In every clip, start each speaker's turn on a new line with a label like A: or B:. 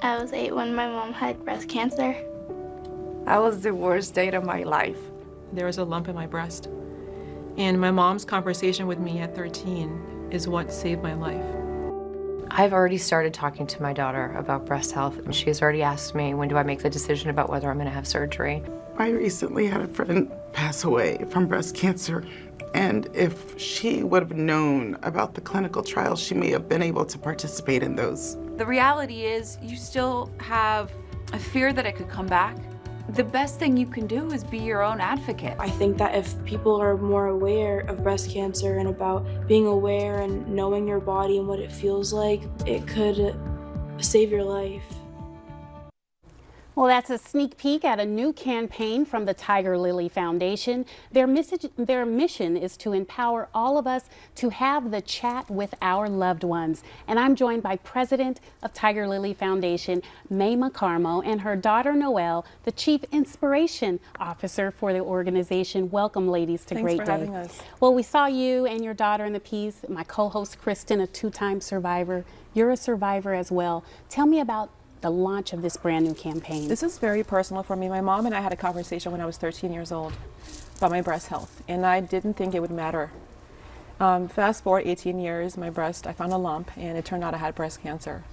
A: I was 8 when my mom had breast cancer.
B: That was the worst day of my life.
C: There was a lump in my breast. And my mom's conversation with me at 13 is what saved my life.
D: I've already started talking to my daughter about breast health, and she's already asked me, when do I make the decision about whether I'm gonna have surgery?
E: I recently had a friend pass away from breast cancer, and if she would have known about the clinical trials, she may have been able to participate in those.
F: The reality is you still have a fear that it could come back. The best thing you can do is be your own advocate.
G: I think that if people are more aware of breast cancer and about being aware and knowing your body and what it feels like, it could save your life.
H: Well, that's a sneak peek at a new campaign from the Tigerlily Foundation. Their mission is to empower all of us to have the chat with our loved ones. And I'm joined by President of Tigerlily Foundation, May McCarmo, and her daughter, Noelle, the Chief Inspiration Officer for the organization. Welcome, ladies, to Great Day.
C: Thanks for having us.
H: Well, we saw you and your daughter in the piece. My co-host, Kristen, a 2-time survivor. You're a survivor as well. Tell me about the launch of this brand new campaign.
C: This is very personal for me. My mom and I had a conversation when I was 13 years old about my breast health, and I didn't think it would matter. Fast forward 18 years, my breast, I found a lump, and it turned out I had breast cancer.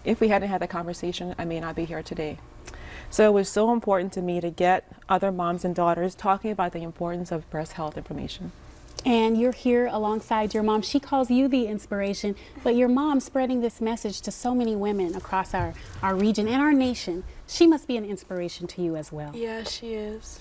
C: If we hadn't had that conversation, I may not be here today. So it was so important to me to get other moms and daughters talking about the importance of breast health information.
H: And you're here alongside your mom. She calls you the inspiration, but your mom spreading this message to so many women across our region and our nation. She must be an inspiration to you as well.
G: Yeah, she is.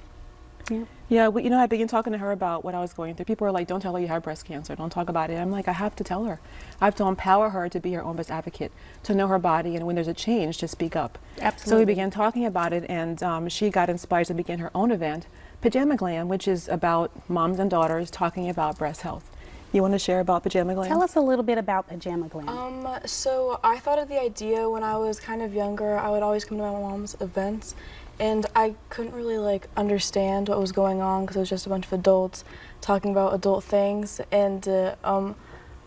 H: Yeah.
C: Yeah, I began talking to her about what I was going through. People were like, don't tell her you have breast cancer. Don't talk about it. I'm like, I have to tell her. I have to empower her to be her own best advocate, to know her body, and when there's a change, to speak up.
H: Absolutely.
C: So we began talking about it, and she got inspired to begin her own event, Pajama Glam, which is about moms and daughters talking about breast health. You want to share about Pajama Glam?
H: Tell us a little bit about Pajama Glam.
G: So I thought of the idea when I was kind of younger. I would always come to my mom's events, and I couldn't really understand what was going on because it was just a bunch of adults talking about adult things. And I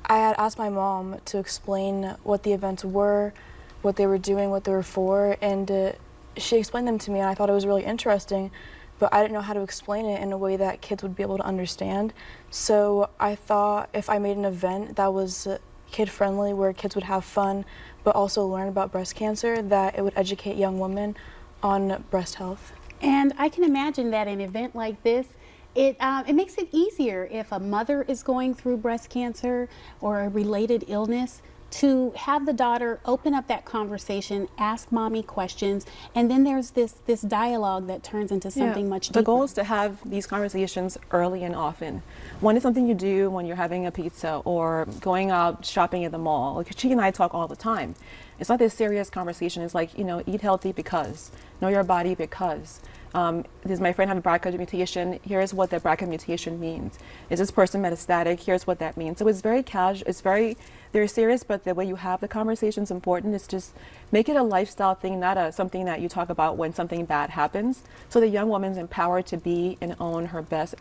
G: had asked my mom to explain what the events were, what they were doing, what they were for, and she explained them to me, and I thought it was really interesting. But I didn't know how to explain it in a way that kids would be able to understand. So I thought if I made an event that was kid-friendly, where kids would have fun, but also learn about breast cancer, that it would educate young women on breast health.
H: And I can imagine that an event like this, it makes it easier if a mother is going through breast cancer or a related illness, to have the daughter open up that conversation, ask mommy questions, and then there's this dialogue that turns into something much deeper.
C: The goal is to have these conversations early and often. One is something you do when you're having a pizza or going out shopping at the mall. Like she and I talk all the time. It's not this serious conversation. It's like, eat healthy because, know your body because. Does my friend have a BRCA mutation? Here's what the BRCA mutation means. Is this person metastatic? Here's what that means. So it's very casual, it's very serious, but the way you have the conversation is important. It's just make it a lifestyle thing, not something that you talk about when something bad happens. So the young woman's empowered to be and own her best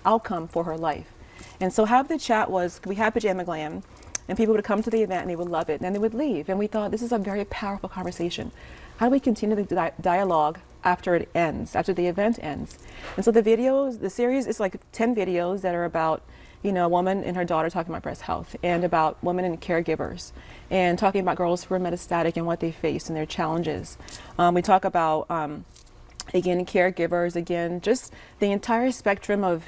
C: outcome for her life. And so how the chat was, we had Pajama Glam, and people would come to the event and they would love it, and then they would leave. And we thought this is a very powerful conversation. How do we continue the dialogue after it ends, after the event ends? And so the series is like 10 videos that are about, a woman and her daughter talking about breast health, and about women and caregivers, and talking about girls who are metastatic and what they face and their challenges. We talk about, again, caregivers, again, just the entire spectrum of,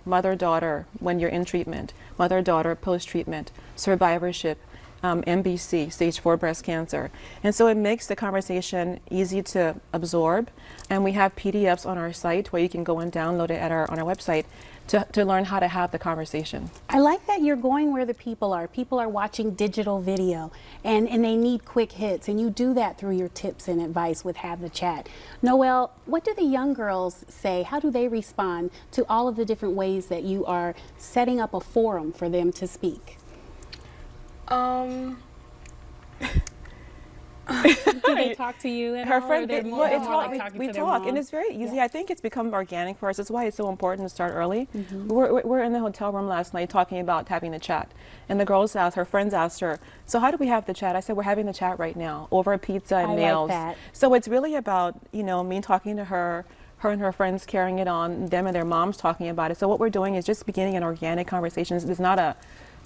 C: mother-daughter when you're in treatment, mother-daughter post-treatment, survivorship, MBC, stage 4 breast cancer. And so it makes the conversation easy to absorb. And we have PDFs on our site where you can go and download it on our website to learn how to have the conversation.
H: I like that you're going where the people are. People are watching digital video and they need quick hits, and you do that through your tips and advice with Have the Chat. Noelle, what do the young girls say? How do they respond to all of the different ways that you are setting up a forum for them to speak? Do they talk to you at
C: Her
H: all,
C: friend,
H: or they're
C: well,
H: more
C: it's
H: like
C: all-
H: talking
C: we
H: to their
C: talk, and
H: mom?
C: it's very easy. I think it's become organic for us. That's why it's so important to start early.
H: Mm-hmm.
C: We're in the hotel room last night talking about having a chat, and the girls asked, her friends asked her, so how do we have the chat? I said, we're having the chat right now over a pizza and
H: I like
C: meals.
H: that.
C: So it's really about, you know, me talking to her and her friends carrying it on, them and their moms talking about it. So what we're doing is just beginning an organic conversation. It's not a,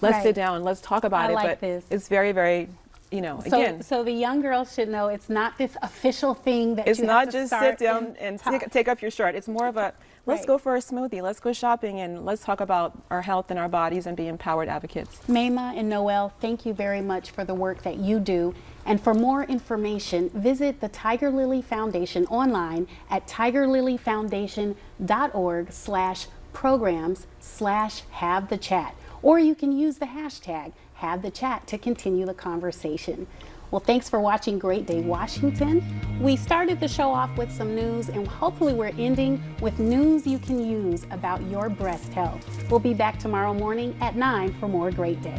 C: let's
H: Right.
C: sit down, let's talk about
H: I
C: it,
H: like
C: but
H: this.
C: it's very, very, you know,
H: So,
C: again,
H: so the young girls should know it's not this official thing that
C: it's
H: you
C: not
H: have to
C: just
H: start
C: sit down and
H: talk.
C: take off your shirt. It's more of a, let's
H: Right.
C: go for a smoothie, let's go shopping, and let's talk about our health and our bodies and be empowered advocates.
H: Mayma and Noel, thank you very much for the work that you do. And for more information, visit the Tigerlily Foundation online at tigerlilyfoundation.org/programs/have-the-chat. Or you can use the hashtag #HaveTheChat to continue the conversation. Well, thanks for watching Great Day Washington. We started the show off with some news, and hopefully we're ending with news you can use about your breast health. We'll be back tomorrow morning at 9 for more Great Day.